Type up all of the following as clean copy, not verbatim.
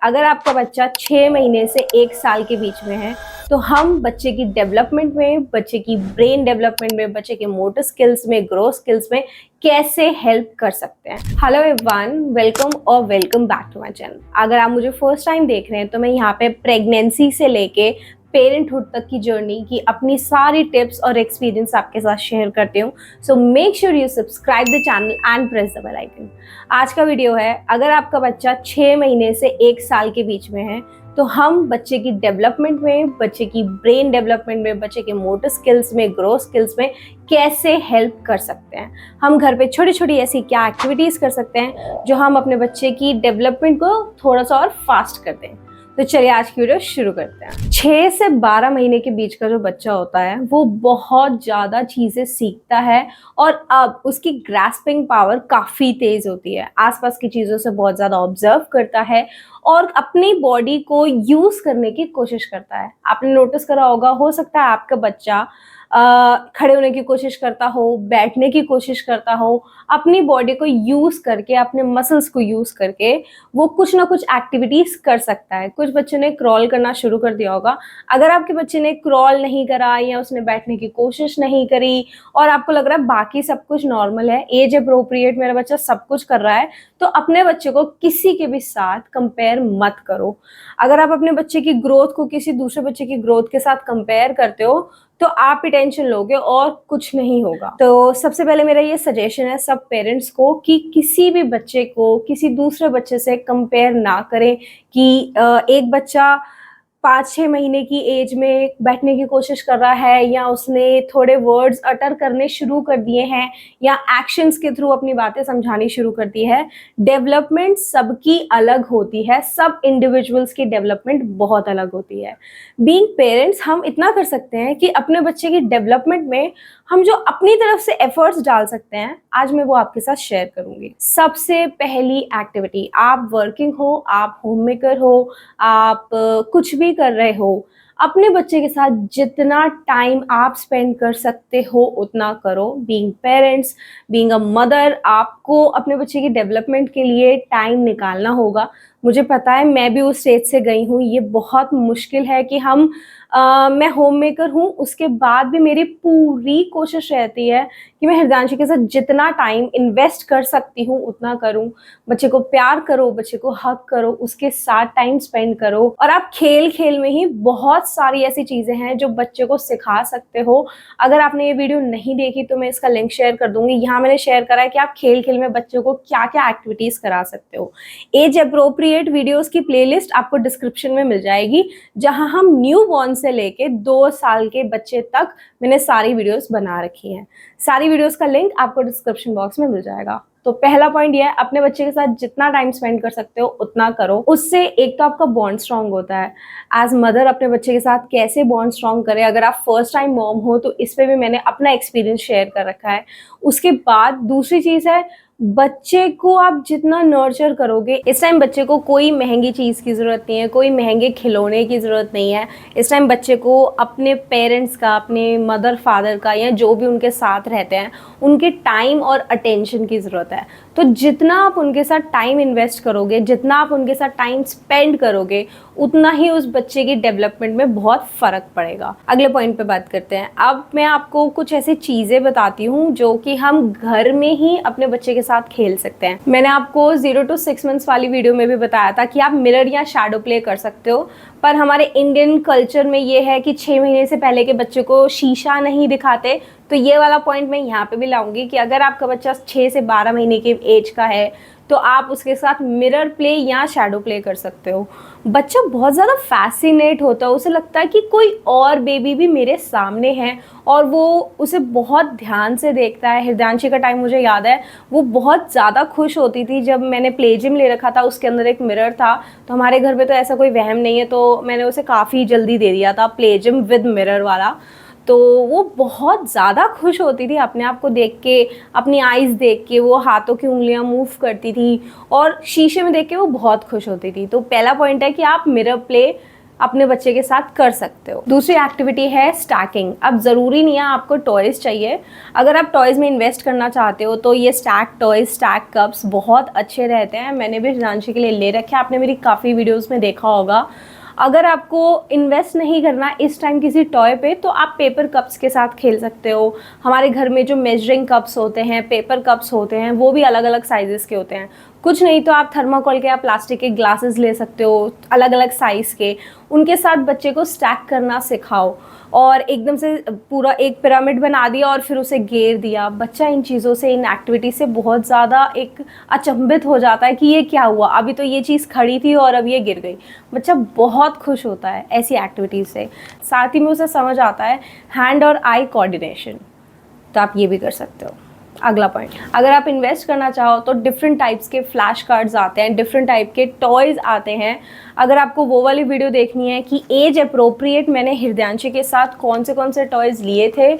अगर आपका बच्चा 6 महीने से 1 साल के बीच में है, तो हम बच्चे की डेवलपमेंट में, बच्चे की ब्रेन डेवलपमेंट में, बच्चे के मोटर स्किल्स में, ग्रोथ स्किल्स में कैसे हेल्प कर सकते हैं। हेलो एवरीवन, वेलकम और welcome back to my channel. अगर आप मुझे फर्स्ट टाइम देख रहे हैं तो मैं यहाँ पे प्रेगनेंसी से लेके पेरेंटहुड तक की जर्नी की अपनी सारी टिप्स और एक्सपीरियंस आपके साथ शेयर करती हूँ। So make sure you subscribe the channel and press the bell icon. आज का वीडियो है, अगर आपका बच्चा 6 महीने से 1 साल के बीच में है, तो हम बच्चे की डेवलपमेंट में, बच्चे की ब्रेन डेवलपमेंट में, बच्चे के मोटर स्किल्स में, ग्रोथ स्किल्स में कैसे हेल्प कर सकते हैं। हम घर पे छोटी छोटी ऐसी क्या एक्टिविटीज़ कर सकते हैं जो हम अपने बच्चे की डेवलपमेंट को थोड़ा सा और फास्ट कर दें। तो चलिए आज की वीडियो शुरू करते हैं। 6 से 12 महीने के बीच का जो बच्चा होता है वो बहुत ज़्यादा चीज़ें सीखता है और अब उसकी ग्रास्पिंग पावर काफ़ी तेज़ होती है। आसपास की चीज़ों से बहुत ज़्यादा ऑब्जर्व करता है और अपनी बॉडी को यूज़ करने की कोशिश करता है। आपने नोटिस करा होगा, हो सकता है आपका बच्चा खड़े होने की कोशिश करता हो, बैठने की कोशिश करता हो, अपनी बॉडी को यूज़ करके, अपने मसल्स को यूज़ करके वो कुछ ना कुछ एक्टिविटीज़ कर सकता है। कुछ बच्चों ने क्रॉल करना शुरू कर दिया होगा। अगर आपके बच्चे ने क्रॉल नहीं करा या उसने बैठने की कोशिश नहीं करी और आपको लग रहा है बाकी सब कुछ नॉर्मल है, एज अप्रोप्रिएट मेरा बच्चा सब कुछ कर रहा है, तो अपने बच्चे को किसी के भी साथ कंपेयर मत करो। अगर आप अपने बच्चे की ग्रोथ को किसी दूसरे बच्चे की ग्रोथ के साथ कंपेयर करते हो तो आप ही टेंशन लोगे और कुछ नहीं होगा। तो सबसे पहले मेरा ये सजेशन है सब पेरेंट्स को कि किसी भी बच्चे को किसी दूसरे बच्चे से कंपेयर ना करें कि एक बच्चा 5-6 महीने की एज में बैठने की कोशिश कर रहा है या उसने थोड़े वर्ड्स अटर करने शुरू कर दिए हैं या एक्शंस के थ्रू अपनी बातें समझानी शुरू कर दी है। डेवलपमेंट सबकी अलग होती है, सब इंडिविजुअल्स की डेवलपमेंट बहुत अलग होती है। बीइंग पेरेंट्स हम इतना कर सकते हैं कि अपने बच्चे की डेवलपमेंट में हम जो अपनी तरफ से एफर्ट्स डाल सकते हैं, आज मैं वो आपके साथ शेयर करूंगी। सबसे पहली एक्टिविटी, आप वर्किंग हो, आप होममेकर हो, आप कुछ भी कर रहे हो, अपने बच्चे के साथ जितना टाइम आप स्पेंड कर सकते हो उतना करो। Being parents, being a mother, आपको अपने बच्चे की डेवलपमेंट के लिए टाइम निकालना होगा। मुझे पता है, मैं भी उस स्टेज से गई हूँ। ये बहुत मुश्किल है कि मैं होम मेकर हूँ, उसके बाद भी मेरी पूरी कोशिश रहती है कि मैं हृदयांशी के साथ जितना टाइम इन्वेस्ट कर सकती हूँ उतना करूँ। बच्चे को प्यार करो, बच्चे को हक करो, उसके साथ टाइम स्पेंड करो। और आप खेल खेल में ही बहुत सारी ऐसी चीज़ें हैं जो बच्चे को सिखा सकते हो। अगर आपने ये वीडियो नहीं देखी तो मैं इसका लिंक शेयर कर दूंगी। यहाँ मैंने शेयर करा है कि आप खेल खेल में बच्चों को क्या क्या एक्टिविटीज़ करा सकते हो। एज अप्रोप्रिएट वीडियोज़ की प्लेलिस्ट आपको डिस्क्रिप्शन में मिल जाएगी, जहाँ हम न्यू बॉर्न से लेके 2 साल के बच्चे तक मैंने सारी वीडियोस बना रखी हैं। सारी वीडियोस का लिंक आपको डिस्क्रिप्शन बॉक्स में मिल जाएगा। तो पहला पॉइंट ये है, अपने बच्चे के साथ जितना टाइम स्पेंड कर सकते हो उतना करो। उससे एक तो आपका बॉन्ड स्ट्रांग होता है। एज मदर अपने बच्चे के साथ कैसे बॉन्ड स्ट्रांग करें, अगर आप फर्स्ट टाइम मॉम हो तो इस पे भी मैंने अपना एक्सपीरियंस शेयर कर रखा है। उसके बाद दूसरी चीज़ है, बच्चे को आप जितना नर्चर करोगे, इस टाइम बच्चे को कोई महंगी चीज़ की ज़रूरत नहीं है, कोई महंगे खिलौने की ज़रूरत नहीं है। इस टाइम बच्चे को अपने पेरेंट्स का, अपने मदर फादर का या जो भी उनके साथ रहते हैं उनके टाइम और अटेंशन की ज़रूरत है। तो जितना आप उनके साथ टाइम इन्वेस्ट करोगे, जितना आप उनके साथ टाइम स्पेंड करोगे, उतना ही उस बच्चे की डेवलपमेंट में बहुत फ़र्क पड़ेगा। अगले पॉइंट पे बात करते हैं। अब मैं आपको कुछ ऐसी चीज़ें बताती हूँ जो कि हम घर में ही अपने बच्चे के साथ खेल सकते हैं। मैंने आपको 0 to 6 मंथ्स वाली वीडियो में भी बताया था कि आप मिरर या शैडो प्ले कर सकते हो, पर हमारे इंडियन कल्चर में ये है कि 6 महीने से पहले के बच्चे को शीशा नहीं दिखाते। तो ये वाला पॉइंट मैं यहाँ पे भी लाऊंगी कि अगर आपका बच्चा 6 से 12 महीने के एज का है तो आप उसके साथ मिरर प्ले या शैडो प्ले कर सकते हो। बच्चा बहुत ज़्यादा फैसिनेट होता है, उसे लगता है कि कोई और बेबी भी मेरे सामने है और वो उसे बहुत ध्यान से देखता है। हृदयांशी का टाइम मुझे याद है, वो बहुत ज़्यादा खुश होती थी जब मैंने प्ले जिम ले रखा था, उसके अंदर एक मिरर था। तो हमारे घर पे तो ऐसा कोई वहम नहीं है, तो मैंने उसे काफ़ी जल्दी दे दिया था प्ले जिम विद मिरर वाला। तो वो बहुत ज़्यादा खुश होती थी अपने आप को देख के, अपनी आईज़ देख के, वो हाथों की उंगलियां मूव करती थी और शीशे में देख के वो बहुत खुश होती थी। तो पहला पॉइंट है कि आप मिरर प्ले अपने बच्चे के साथ कर सकते हो। दूसरी एक्टिविटी है स्टैकिंग। अब ज़रूरी नहीं है आपको टॉयज़ चाहिए, अगर आप टॉयज़ में इन्वेस्ट करना चाहते हो तो ये स्टैक टॉयज़, स्टैक कप्स बहुत अच्छे रहते हैं। मैंने भी हिमांशी के लिए ले रखे हैं, आपने मेरी काफ़ी वीडियोज़ में देखा होगा। अगर आपको इन्वेस्ट नहीं करना इस टाइम किसी टॉय पे, तो आप पेपर कप्स के साथ खेल सकते हो। हमारे घर में जो मेजरिंग कप्स होते हैं, पेपर कप्स होते हैं, वो भी अलग अलग साइजेस के होते हैं। कुछ नहीं तो आप थर्माकोल के या प्लास्टिक के ग्लासेस ले सकते हो, अलग अलग साइज़ के। उनके साथ बच्चे को स्टैक करना सिखाओ, और एकदम से पूरा एक पिरामिड बना दिया और फिर उसे घेर दिया। बच्चा इन चीज़ों से, इन एक्टिविटी से बहुत ज़्यादा एक अचंभित हो जाता है कि ये क्या हुआ, अभी तो ये चीज़ खड़ी थी और अब ये गिर गई। बच्चा बहुत खुश होता है ऐसी एक्टिविटीज़ से। साथ ही में उसे समझ आता है हैंड और आई कोऑर्डिनेशन, तो आप ये भी कर सकते हो। अगला पॉइंट, अगर आप इन्वेस्ट करना चाहो तो डिफरेंट टाइप्स के फ्लैश कार्ड्स आते हैं, डिफरेंट टाइप के टॉयज़ आते हैं। अगर आपको वो वाली वीडियो देखनी है कि एज अप्रोप्रिएट मैंने हृदयांशी के साथ कौन से टॉयज़ लिए थे,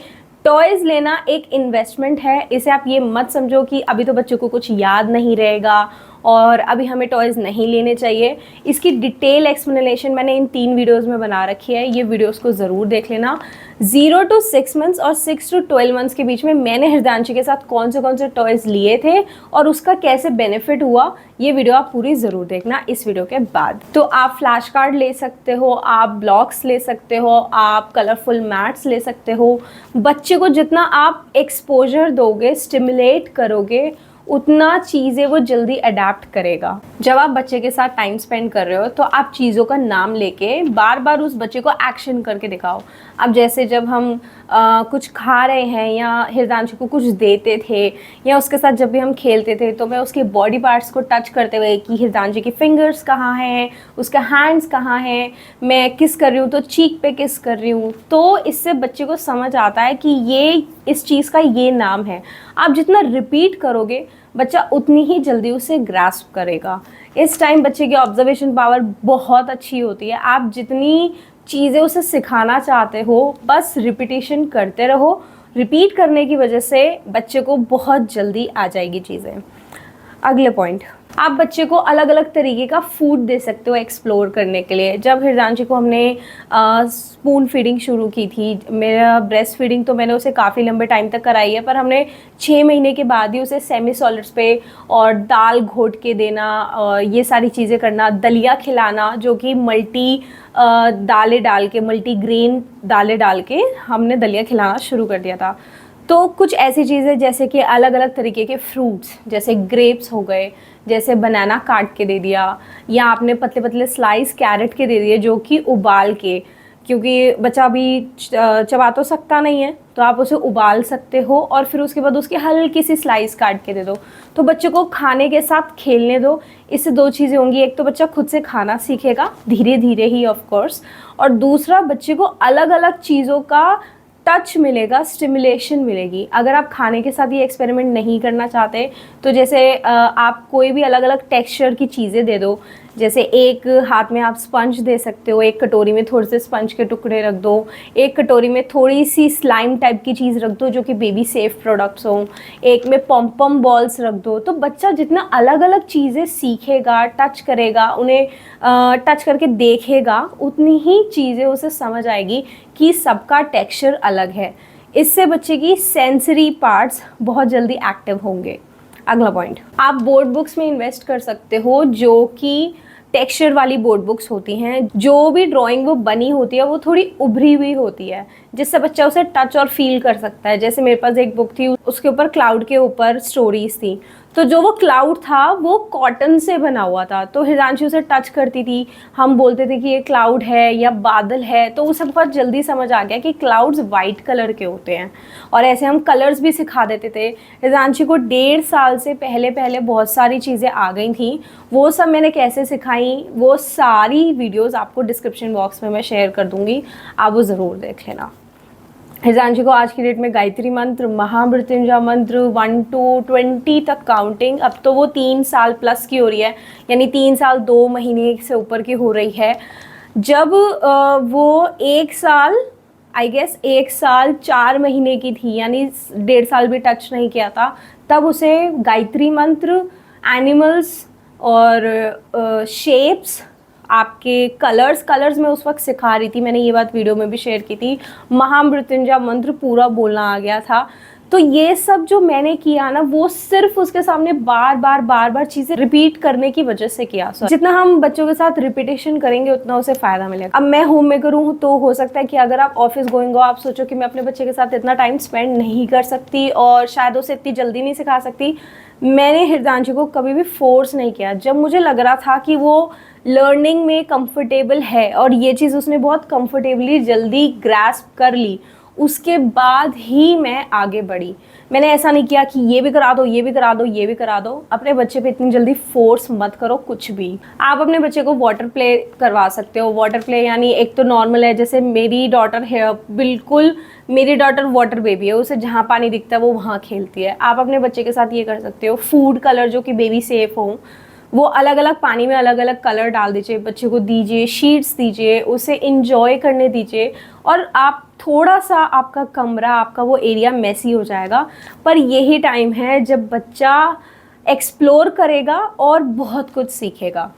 टॉयज़ लेना एक इन्वेस्टमेंट है। इसे आप ये मत समझो कि अभी तो बच्चों को कुछ याद नहीं रहेगा और अभी हमें टॉयज़ नहीं लेने चाहिए। इसकी डिटेल एक्सप्लेनेशन मैंने इन 3 वीडियोज़ में बना रखी है, ये वीडियोज़ को ज़रूर देख लेना। 0 to 6 मंथ्स और 6 to 12 मंथ्स के बीच में मैंने हृदयांशी के साथ कौन से टॉयज़ लिए थे और उसका कैसे बेनिफिट हुआ, ये वीडियो आप पूरी ज़रूर देखना इस वीडियो के बाद। तो आप फ्लैश कार्ड ले सकते हो, आप ब्लॉक्स ले सकते हो, आप कलरफुल मैट्स ले सकते हो। बच्चे को जितना आप एक्सपोजर दोगे, स्टिमुलेट करोगे, उतना चीज़ें वो जल्दी अडेप्ट करेगा। जब आप बच्चे के साथ टाइम स्पेंड कर रहे हो तो आप चीज़ों का नाम लेके बार बार उस बच्चे को एक्शन करके दिखाओ। अब जैसे जब हम कुछ खा रहे हैं या हृदयांशी को कुछ देते थे या उसके साथ जब भी हम खेलते थे, तो मैं उसके बॉडी पार्ट्स को टच करते हुए कि हृदयांशी की फिंगर्स कहाँ हैं, उसका हैंड्स कहाँ हैं, मैं किस कर रही हूँ तो चीक पे किस कर रही हूँ, तो इससे बच्चे को समझ आता है कि ये इस चीज़ का ये नाम है। आप जितना रिपीट करोगे बच्चा उतनी ही जल्दी उसे ग्रास्प करेगा। इस टाइम बच्चे की ऑब्जर्वेशन पावर बहुत अच्छी होती है। आप जितनी चीज़ें उसे सिखाना चाहते हो बस रिपीटिशन करते रहो। रिपीट करने की वजह से बच्चे को बहुत जल्दी आ जाएगी चीज़ें। अगले पॉइंट, आप बच्चे को अलग अलग तरीके का फूड दे सकते हो एक्सप्लोर करने के लिए। जब हृदयांशी को हमने स्पून फीडिंग शुरू की थी, मेरा ब्रेस्ट फीडिंग तो मैंने उसे काफ़ी लंबे टाइम तक कराई है, पर हमने 6 महीने के बाद ही उसे सेमी सॉलिड्स पे और दाल घोट के देना, ये सारी चीज़ें करना, दलिया खिलाना जो कि मल्टी दालें डाल के, मल्टी ग्रेन दालें डाल के हमने दलिया खिलाना शुरू कर दिया था। तो कुछ ऐसी चीज़ें जैसे कि अलग अलग तरीके के फ्रूट्स, जैसे ग्रेप्स हो गए, जैसे बनाना काट के दे दिया, या आपने पतले पतले स्लाइस कैरेट के दे दिए जो कि उबाल के, क्योंकि बच्चा अभी चबा तो सकता नहीं है, तो आप उसे उबाल सकते हो और फिर उसके बाद उसकी हल्की सी स्लाइस काट के दे दो। तो बच्चे को खाने के साथ खेलने दो। इससे 2 चीज़ें होंगी, एक तो बच्चा खुद से खाना सीखेगा धीरे धीरे ही ऑफ कोर्स, और दूसरा बच्चे को अलग अलग चीज़ों का टच मिलेगा, स्टिमुलेशन मिलेगी। अगर आप खाने के साथ ये एक्सपेरिमेंट नहीं करना चाहते तो जैसे आप कोई भी अलग अलग टेक्सचर की चीज़ें दे दो। जैसे एक हाथ में आप स्पंज दे सकते हो, एक कटोरी में थोड़े से स्पंज के टुकड़े रख दो, एक कटोरी में थोड़ी सी स्लाइम टाइप की चीज़ रख दो जो कि बेबी सेफ प्रोडक्ट्स हों, एक में पॉम बॉल्स रख दो। तो बच्चा जितना अलग अलग चीज़ें सीखेगा, टच करेगा, उन्हें टच करके देखेगा, उतनी ही चीज़ें उसे समझ आएगी कि सबका टेक्सचर अलग है। इससे बच्चे की सेंसरी पार्ट्स बहुत जल्दी एक्टिव होंगे। अगला पॉइंट, आप बोर्ड बुक्स में इन्वेस्ट कर सकते हो जो कि टेक्सचर वाली बोर्ड बुक्स होती हैं। जो भी ड्राइंग वो बनी होती है वो थोड़ी उभरी हुई होती है, जिससे बच्चा उसे टच और फील कर सकता है। जैसे मेरे पास एक बुक थी, उसके ऊपर क्लाउड के ऊपर स्टोरीज थी, तो जो वो क्लाउड था वो कॉटन से बना हुआ था, तो हृदयांशी उसे टच करती थी, हम बोलते थे कि ये क्लाउड है या बादल है, तो उसे बहुत जल्दी समझ आ गया कि क्लाउड्स वाइट कलर के होते हैं। और ऐसे हम कलर्स भी सिखा देते थे। हृदयांशी को 1.5 साल से पहले बहुत सारी चीज़ें आ गई थी। वो सब मैंने कैसे सिखाई, वो सारी वीडियोज़ आपको डिस्क्रिप्शन बॉक्स में मैं शेयर कर दूँगी, आप वो ज़रूर देख लेना। हृदयांशी को आज की डेट में गायत्री मंत्र, महामृत्युंजय मंत्र 1 to 20 तक काउंटिंग, अब तो वो 3 साल प्लस की हो रही है, यानी 3 साल 2 महीने से ऊपर की हो रही है। जब वो 1 साल, आई गेस 1 साल 4 महीने की थी, यानी 1.5 साल भी टच नहीं किया था, तब उसे गायत्री मंत्र, एनिमल्स और शेप्स, आपके कलर्स मैं उस वक्त सिखा रही थी, मैंने ये बात वीडियो में भी शेयर की थी, महामृत्युंजय मंत्र पूरा बोलना आ गया था। तो ये सब जो मैंने किया ना, वो सिर्फ उसके सामने बार बार चीज़ें रिपीट करने की वजह से किया। जितना हम बच्चों के साथ रिपीटेशन करेंगे उतना उसे फ़ायदा मिलेगा। अब मैं होम मेकर हूँ, तो हो सकता है कि अगर आप ऑफिस गोइंग हो, आप सोचो कि मैं अपने बच्चे के साथ इतना टाइम स्पेंड नहीं कर सकती और शायद उसे इतनी जल्दी नहीं सिखा सकती। मैंने हृदांशी को कभी भी फोर्स नहीं किया। जब मुझे लग रहा था कि वो लर्निंग में कंफर्टेबल है और ये चीज़ उसने बहुत कंफर्टेबली जल्दी ग्रैस्प कर ली, उसके बाद ही मैं आगे बढ़ी। मैंने ऐसा नहीं किया कि ये भी करा दो, ये भी करा दो, ये भी करा दो। अपने बच्चे पे इतनी जल्दी फोर्स मत करो कुछ भी। आप अपने बच्चे को वाटर प्ले करवा सकते हो। वाटर प्ले यानी एक तो नॉर्मल है, जैसे मेरी डॉटर है, बिल्कुल मेरी डॉटर वाटर बेबी है, उसे जहाँ पानी दिखता है वो वहाँ खेलती है। आप अपने बच्चे के साथ ये कर सकते हो। फूड कलर जो कि बेबी सेफ हो, वो अलग अलग पानी में अलग अलग कलर डाल दीजिए, बच्चे को दीजिए, शीट्स दीजिए, उसे इंजॉय करने दीजिए। और आप थोड़ा सा, आपका कमरा, आपका वो एरिया मेसी हो जाएगा, पर यही टाइम है जब बच्चा एक्सप्लोर करेगा और बहुत कुछ सीखेगा।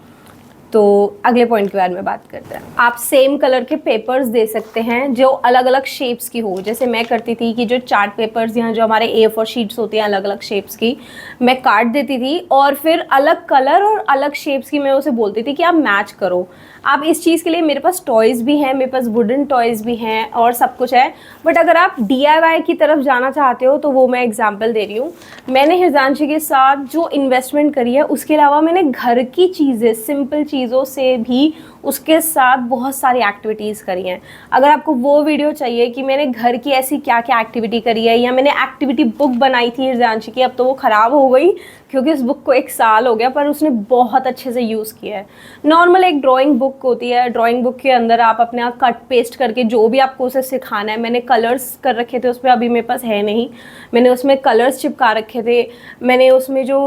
तो अगले पॉइंट के बारे में बात करते हैं। आप सेम कलर के पेपर्स दे सकते हैं जो अलग अलग शेप्स की हो। जैसे मैं करती थी कि जो चार्ट पेपर्स यहाँ जो हमारे A4 शीट्स होती हैं अलग अलग शेप्स की, मैं काट देती थी और फिर अलग कलर और अलग शेप्स की मैं उसे बोलती थी कि आप मैच करो। आप इस चीज़ के लिए, मेरे पास टॉयज़ भी हैं, मेरे पास वुडन टॉयज़ भी हैं और सब कुछ है। बट अगर आप DIY की तरफ जाना चाहते हो तो वो मैं एग्जांपल दे रही हूँ। मैंने हृदांशी के साथ जो इन्वेस्टमेंट करी है, उसके अलावा मैंने घर की चीज़ें, सिंपल चीज़ों से भी उसके साथ बहुत सारी एक्टिविटीज़ करी हैं। अगर आपको वो वीडियो चाहिए कि मैंने घर की ऐसी क्या क्या एक्टिविटी करी है, या मैंने एक्टिविटी बुक बनाई थी हृदांशी की, अब तो वो ख़राब हो गई क्योंकि उस बुक को 1 साल हो गया, पर उसने बहुत अच्छे से यूज़ किया है। नॉर्मल एक ड्राइंग बुक होती है, ड्राइंग बुक के अंदर आप अपने आप कट पेस्ट करके जो भी आपको उसे सिखाना है, मैंने कलर्स कर रखे थे उस पर, अभी मेरे पास है नहीं, मैंने उसमें कलर्स चिपका रखे थे। मैंने उसमें जो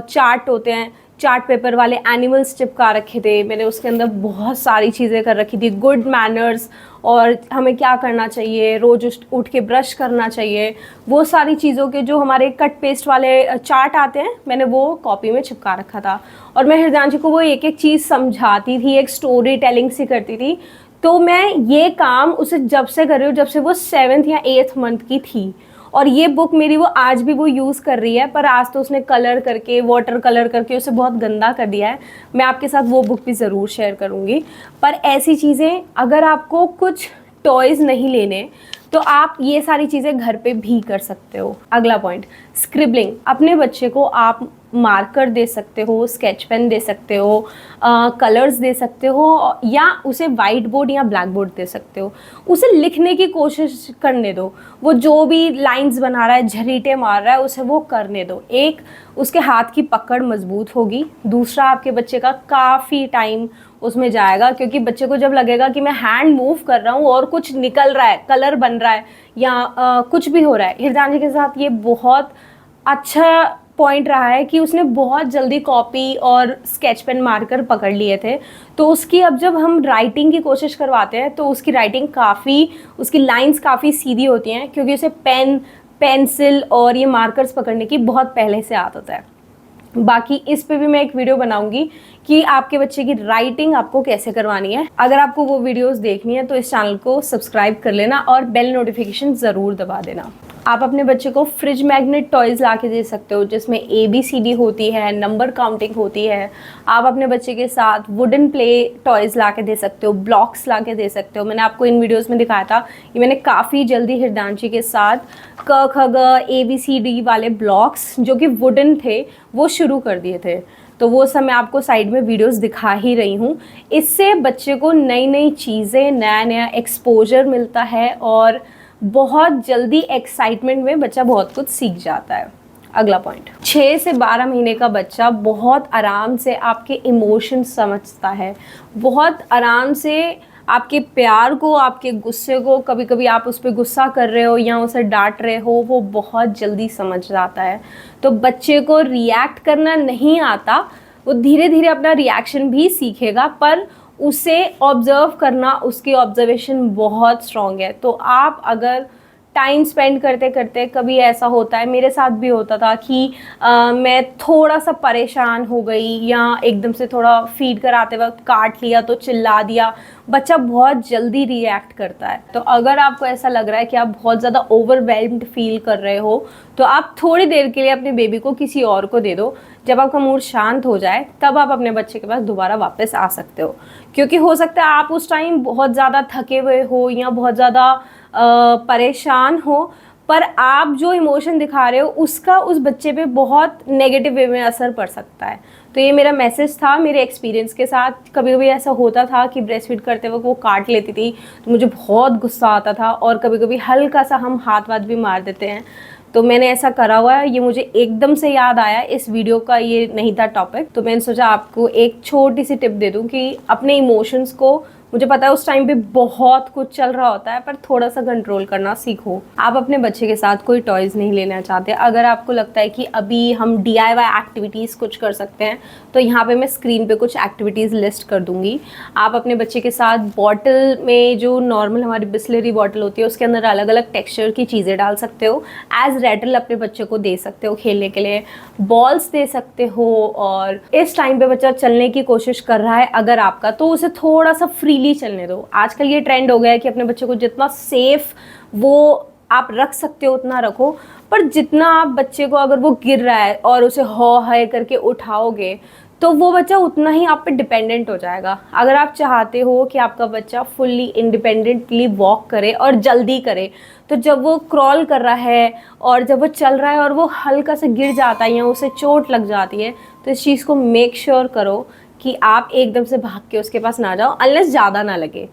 चार्ट होते हैं, चार्ट पेपर वाले एनिमल्स चिपका रखे थे। मैंने उसके अंदर बहुत सारी चीज़ें कर रखी थी, गुड मैनर्स और हमें क्या करना चाहिए, रोज़ उठ के ब्रश करना चाहिए, वो सारी चीज़ों के जो हमारे कट पेस्ट वाले चार्ट आते हैं, मैंने वो कॉपी में चिपका रखा था। और मैं हृदांशी को वो एक एक चीज़ समझाती थी, एक स्टोरी टेलिंग सी करती थी। तो मैं ये काम उसे जब से कर रही हूँ, जब से वो 7th या 8th मंथ की थी। और ये बुक मेरी वो आज भी वो यूज़ कर रही है, पर आज तो उसने कलर करके, वाटर कलर करके उसे बहुत गंदा कर दिया है। मैं आपके साथ वो बुक भी ज़रूर शेयर करूँगी। पर ऐसी चीज़ें, अगर आपको कुछ टॉयज़ नहीं लेने तो आप ये सारी चीज़ें घर पे भी कर सकते हो। अगला पॉइंट, स्क्रिबलिंग। अपने बच्चे को आप मार्कर दे सकते हो, स्केच पेन दे सकते हो, कलर्स दे सकते हो, या उसे वाइट बोर्ड या ब्लैक बोर्ड दे सकते हो। उसे लिखने की कोशिश करने दो। वो जो भी लाइंस बना रहा है, झरीटे मार रहा है, उसे वो करने दो। एक, उसके हाथ की पकड़ मजबूत होगी। दूसरा, आपके बच्चे का काफ़ी टाइम उसमें जाएगा, क्योंकि बच्चे को जब लगेगा कि मैं हैंड मूव कर रहा हूँ और कुछ निकल रहा है, कलर बन रहा है या कुछ भी हो रहा है। हृदांशी के साथ ये बहुत अच्छा पॉइंट रहा है कि उसने बहुत जल्दी कॉपी और स्केच पेन मार्कर पकड़ लिए थे। तो उसकी, अब जब हम राइटिंग की कोशिश करवाते हैं तो उसकी राइटिंग काफ़ी, उसकी लाइंस काफ़ी सीधी होती हैं, क्योंकि उसे पेन, पेंसिल और ये मार्कर्स पकड़ने की बहुत पहले से आदत है। बाकी इस पे भी मैं एक वीडियो बनाऊंगी कि आपके बच्चे की राइटिंग आपको कैसे करवानी है। अगर आपको वो वीडियोस देखनी है तो इस चैनल को सब्सक्राइब कर लेना और बेल नोटिफिकेशन ज़रूर दबा देना। आप अपने बच्चे को फ्रिज मैग्नेट टॉयज़ ला के दे सकते हो, जिसमें ABCD होती है, नंबर काउंटिंग होती है। आप अपने बच्चे के साथ वुडन प्ले टॉयज़ ला के दे सकते हो, ब्लॉक्स ला के दे सकते हो। मैंने आपको इन वीडियोज़ में दिखाया था कि मैंने काफ़ी जल्दी हृदांशी के साथ क ख ग ABCD वाले ब्लॉक्स जो कि वुडन थे वो शुरू कर दिए थे। तो वो सब मैं आपको साइड में वीडियोस दिखा ही रही हूँ। इससे बच्चे को नई नई चीज़ें, नया नया एक्सपोजर मिलता है और बहुत जल्दी एक्साइटमेंट में बच्चा बहुत कुछ सीख जाता है। अगला पॉइंट, 6 से 12 महीने का बच्चा बहुत आराम से आपके इमोशंस समझता है, बहुत आराम से आपके प्यार को, आपके गुस्से को, कभी कभी आप उस पर गुस्सा कर रहे हो या उसे डांट रहे हो, वो बहुत जल्दी समझ जाता है। तो बच्चे को रिएक्ट करना नहीं आता, वो धीरे धीरे अपना रिएक्शन भी सीखेगा, पर उसे ऑब्ज़र्व करना, उसकी ऑब्जर्वेशन बहुत स्ट्रॉन्ग है। तो आप अगर टाइम स्पेंड करते करते कभी ऐसा होता है, मेरे साथ भी होता था कि मैं थोड़ा सा परेशान हो गई या एकदम से थोड़ा फीड कराते वक्त काट लिया तो चिल्ला दिया, बच्चा बहुत जल्दी रिएक्ट करता है। तो अगर आपको ऐसा लग रहा है कि आप बहुत ज़्यादा ओवरवेल्म्ड फील कर रहे हो, तो आप थोड़ी देर के लिए अपने बेबी को किसी और को दे दो। जब आपका मूड शांत हो जाए तब आप अपने बच्चे के पास दोबारा वापस आ सकते हो, क्योंकि हो सकता है आप उस टाइम बहुत ज़्यादा थके हुए हो या बहुत ज़्यादा परेशान हो, पर आप जो इमोशन दिखा रहे हो उसका उस बच्चे पे बहुत नेगेटिव वे में असर पड़ सकता है। तो ये मेरा मैसेज था मेरे एक्सपीरियंस के साथ। कभी कभी ऐसा होता था कि ब्रेस्ट फीड करते वक्त वो काट लेती थी तो मुझे बहुत गुस्सा आता था, और कभी कभी हल्का सा हम हाथ वाथ भी मार देते हैं। तो मैंने ऐसा करा हुआ है, ये मुझे एकदम से याद आया, इस वीडियो का ये नहीं था टॉपिक, तो मैंने सोचा आपको एक छोटी सी टिप दे दूं कि अपने इमोशंस को, मुझे पता है उस टाइम पे बहुत कुछ चल रहा होता है, पर थोड़ा सा कंट्रोल करना सीखो। आप अपने बच्चे के साथ कोई टॉयज़ नहीं लेना चाहते, अगर आपको लगता है कि अभी हम DIY एक्टिविटीज़ कुछ कर सकते हैं, तो यहाँ पे मैं स्क्रीन पे कुछ एक्टिविटीज़ लिस्ट कर दूँगी। आप अपने बच्चे के साथ बॉटल में, जो नॉर्मल हमारी बिस्लरी बॉटल होती है, उसके अंदर अलग अलग टेक्सचर की चीज़ें डाल सकते हो। एज रैटल अपने बच्चे को दे सकते हो खेलने के लिए, बॉल्स दे सकते हो। और इस टाइम पे बच्चा चलने की कोशिश कर रहा है अगर आपका, तो उसे थोड़ा सा फ्रीली चलने दो। आजकल ये ट्रेंड हो गया है कि अपने बच्चे को जितना सेफ वो आप रख सकते हो उतना रखो, पर जितना आप बच्चे को, अगर वो गिर रहा है और उसे हौ है करके उठाओगे, तो वो बच्चा उतना ही आप पे डिपेंडेंट हो जाएगा। अगर आप चाहते हो कि आपका बच्चा फुल्ली इंडिपेंडेंटली वॉक करे और जल्दी करे, तो जब वो क्रॉल कर रहा है और जब वो चल रहा है और वो हल्का से गिर जाता है या उसे चोट लग जाती है, तो इस चीज़ को मेक श्योर करो कि आप एकदम से भाग के उसके पास ना जाओ, अनलेस ज़्यादा ना लगे।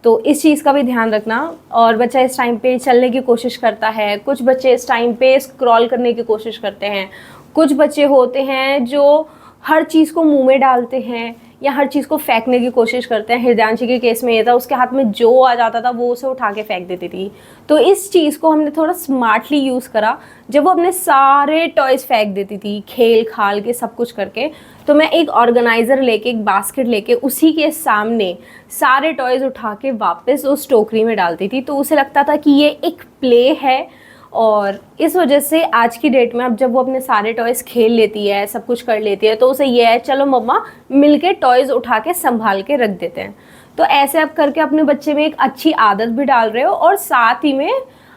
तो इस चीज़ का भी ध्यान रखना। और बच्चा इस टाइम पे चलने की कोशिश करता है, कुछ बच्चे इस टाइम पे स्क्रॉल करने की कोशिश करते हैं, कुछ बच्चे होते हैं जो हर चीज़ को मुंह में डालते हैं या हर चीज़ को फेंकने की कोशिश करते हैं। हृदयांशी के केस में ये था, उसके हाथ में जो आ जाता था वो उसे उठा के फेंक देती थी। तो इस चीज़ को हमने थोड़ा स्मार्टली यूज़ करा। जब वो अपने सारे टॉयज़ फेंक देती थी, खेल खाल के सब कुछ करके, तो मैं एक ऑर्गेनाइज़र लेके, एक बास्केट लेके उसी के सामने सारे टॉयज़ उठा के वापस उस टोकरी में डालती थी। तो उसे लगता था कि ये एक प्ले है, और इस वजह से आज की डेट में अब जब वो अपने सारे टॉयज़ खेल लेती है, सब कुछ कर लेती है, तो उसे ये है चलो मम्मा मिलके टॉयज़ उठा के संभाल के रख देते हैं। तो ऐसे आप करके अपने बच्चे में एक अच्छी आदत भी डाल रहे हो और साथ ही में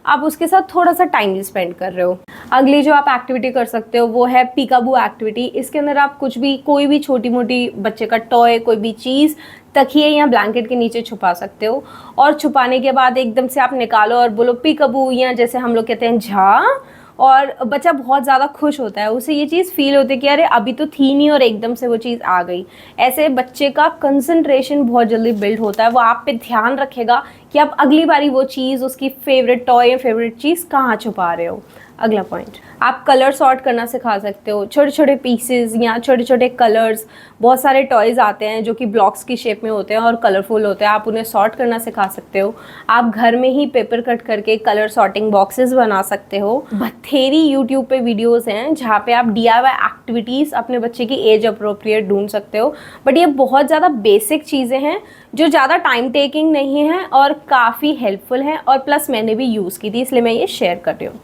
आप उसके साथ थोड़ा सा टाइम भी स्पेंड कर रहे हो। अगली जो आप एक्टिविटी कर सकते हो वो है पीकाबू एक्टिविटी। इसके अंदर आप कुछ भी, कोई भी छोटी मोटी बच्चे का टॉय, कोई भी चीज़ तकिए या ब्लैंकेट के नीचे छुपा सकते हो, और छुपाने के बाद एकदम से आप निकालो और बोलो पीकाबू, या जैसे हम लोग कहते हैं झा, और बच्चा बहुत ज़्यादा खुश होता है। उसे ये चीज़ फील होती है कि अरे अभी तो थी नहीं और एकदम से वो चीज़ आ गई। ऐसे बच्चे का कंसंट्रेशन बहुत जल्दी बिल्ड होता है, वो आप पे ध्यान रखेगा कि आप अगली बारी वो चीज़, उसकी फेवरेट टॉय या फेवरेट चीज़ कहाँ छुपा रहे हो। अगला पॉइंट, आप कलर सॉर्ट करना सिखा सकते हो। छोटे छोटे पीसेस या छोटे छोटे कलर्स, बहुत सारे टॉयज़ आते हैं जो कि ब्लॉक्स की शेप में होते हैं और कलरफुल होते हैं, आप उन्हें सॉर्ट करना सिखा सकते हो। आप घर में ही पेपर कट करके कलर सॉर्टिंग बॉक्सेस बना सकते हो। बथेरी यूट्यूब पे वीडियोस हैं जहाँ पे आप DIY एक्टिविटीज़ अपने बच्चे की एज अप्रोप्रिएट ढूंढ सकते हो। बट ये बहुत ज़्यादा बेसिक चीज़ें हैं जो ज़्यादा टाइम टेकिंग नहीं है और काफ़ी हेल्पफुल हैं, और प्लस मैंने भी यूज़ की थी, इसलिए मैं ये शेयर कर रही हूँ।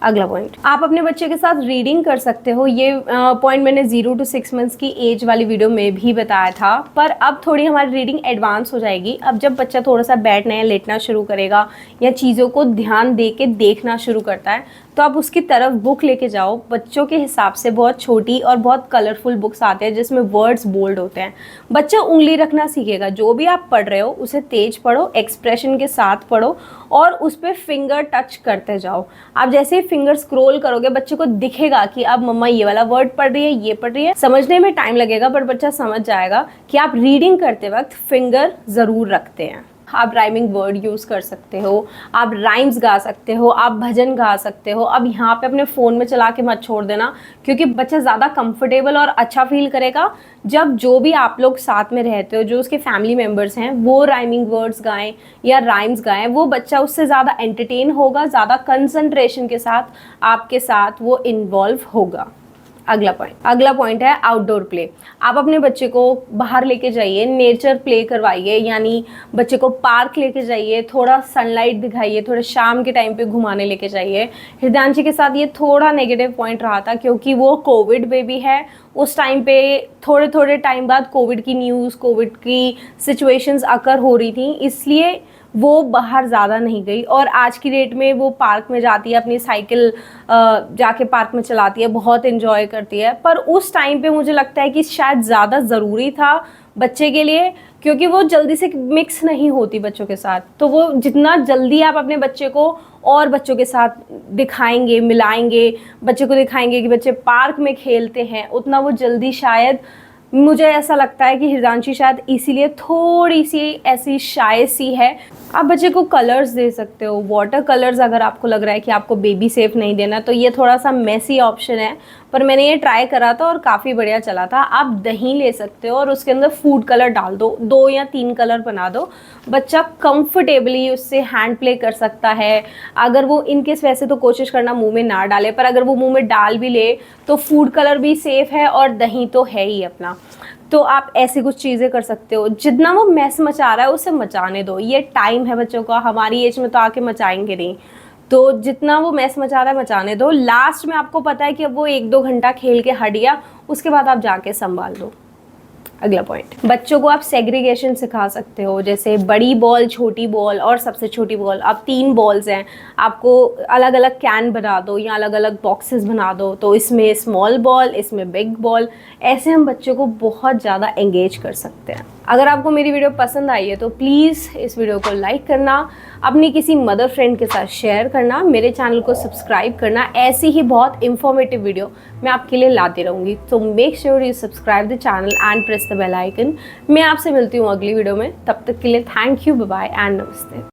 अगला पॉइंट, आप अपने बच्चे के साथ रीडिंग कर सकते हो। ये पॉइंट मैंने 0 to 6 मंथ्स की एज वाली वीडियो में भी बताया था, पर अब थोड़ी हमारी रीडिंग एडवांस हो जाएगी। अब जब बच्चा थोड़ा सा बैठना या लेटना शुरू करेगा या चीज़ों को ध्यान दे के देखना शुरू करता है, तो आप उसकी तरफ बुक लेके जाओ। बच्चों के हिसाब से बहुत छोटी और बहुत कलरफुल बुक्स आते हैं जिसमें वर्ड्स बोल्ड होते हैं। बच्चा उंगली रखना सीखेगा। जो भी आप पढ़ रहे हो उसे तेज पढ़ो, एक्सप्रेशन के साथ पढ़ो और उस पर फिंगर टच करते जाओ। आप जैसे ही फिंगर स्क्रॉल करोगे बच्चे को दिखेगा कि अब मम्मा ये वाला वर्ड पढ़ रही है, ये पढ़ रही है। समझने में टाइम लगेगा पर बच्चा समझ जाएगा कि आप रीडिंग करते वक्त फिंगर ज़रूर रखते हैं। आप राइमिंग वर्ड यूज़ कर सकते हो, आप राइम्स गा सकते हो, आप भजन गा सकते हो। अब यहाँ पे अपने फ़ोन में चला के मत छोड़ देना, क्योंकि बच्चा ज़्यादा कंफर्टेबल और अच्छा फील करेगा जब जो भी आप लोग साथ में रहते हो, जो उसके फैमिली मेम्बर्स हैं, वो राइमिंग वर्ड्स गाएं या राइम्स गाएं। वो बच्चा उससे ज़्यादा एंटरटेन होगा, ज़्यादा कंसंट्रेशन के साथ आपके साथ वो इन्वॉल्व होगा। अगला पॉइंट है आउटडोर प्ले। आप अपने बच्चे को बाहर लेके जाइए, नेचर प्ले करवाइए, यानी बच्चे को पार्क लेके जाइए, थोड़ा सनलाइट दिखाइए, थोड़ा शाम के टाइम पे घुमाने लेके जाइए। हृदयांशी के साथ ये थोड़ा नेगेटिव पॉइंट रहा था क्योंकि वो कोविड बेबी है। उस टाइम पे थोड़े टाइम बाद कोविड की न्यूज़, कोविड की सिचुएशंस अकर हो रही थी, इसलिए वो बाहर ज़्यादा नहीं गई। और आज की डेट में वो पार्क में जाती है, अपनी साइकिल जाके पार्क में चलाती है, बहुत इन्जॉय करती है। पर उस टाइम पे मुझे लगता है कि शायद ज़्यादा ज़रूरी था बच्चे के लिए, क्योंकि वो जल्दी से मिक्स नहीं होती बच्चों के साथ। तो वो जितना जल्दी आप अपने बच्चे को और बच्चों के साथ दिखाएंगे, मिलाएंगे, बच्चे को दिखाएंगे कि बच्चे पार्क में खेलते हैं, उतना वो जल्दी शायद, मुझे ऐसा लगता है कि हृदयांशी शायद इसीलिए थोड़ी सी ऐसी शाय सी है। आप बच्चे को कलर्स दे सकते हो, वाटर कलर्स, अगर आपको लग रहा है कि आपको बेबी सेफ नहीं देना, तो ये थोड़ा सा मेसी ऑप्शन है, पर मैंने ये ट्राई करा था और काफ़ी बढ़िया चला था। आप दही ले सकते हो और उसके अंदर फूड कलर डाल दो, 2 या 3 कलर बना दो, बच्चा कंफर्टेबली उससे हैंड प्ले कर सकता है। अगर वो इनकेस, वैसे तो कोशिश करना मुंह में ना डाले, पर अगर वो मुंह में डाल भी ले तो फूड कलर भी सेफ है और दही तो है ही अपना। तो आप ऐसी कुछ चीज़ें कर सकते हो। जितना वो मैस मचा रहा है उसे मचाने दो, ये टाइम है बच्चों का, हमारी एज में तो आके मचाएंगे नहीं, तो जितना वो मैस मचा रहा है मचाने दो। लास्ट में आपको पता है कि अब वो 1-2 घंटा खेल के हट गया, उसके बाद आप जाके संभाल दो। अगला पॉइंट, बच्चों को आप सेग्रीगेशन सिखा सकते हो, जैसे बड़ी बॉल, छोटी बॉल और सबसे छोटी बॉल। अब 3 बॉल्स हैं, आपको अलग अलग कैन बना दो या अलग अलग बॉक्सेस बना दो, तो इसमें स्मॉल बॉल, इसमें बिग बॉल, ऐसे हम बच्चों को बहुत ज़्यादा एंगेज कर सकते हैं। अगर आपको मेरी वीडियो पसंद आई है तो प्लीज़ इस वीडियो को लाइक करना, अपनी किसी मदर फ्रेंड के साथ शेयर करना, मेरे चैनल को सब्सक्राइब करना। ऐसी ही बहुत इंफॉर्मेटिव वीडियो मैं आपके लिए लाती रहूँगी, तो make sure you subscribe the channel and press the bell icon. मैं आपसे मिलती हूँ अगली वीडियो में, तब तक के लिए thank you, bye bye and नमस्ते।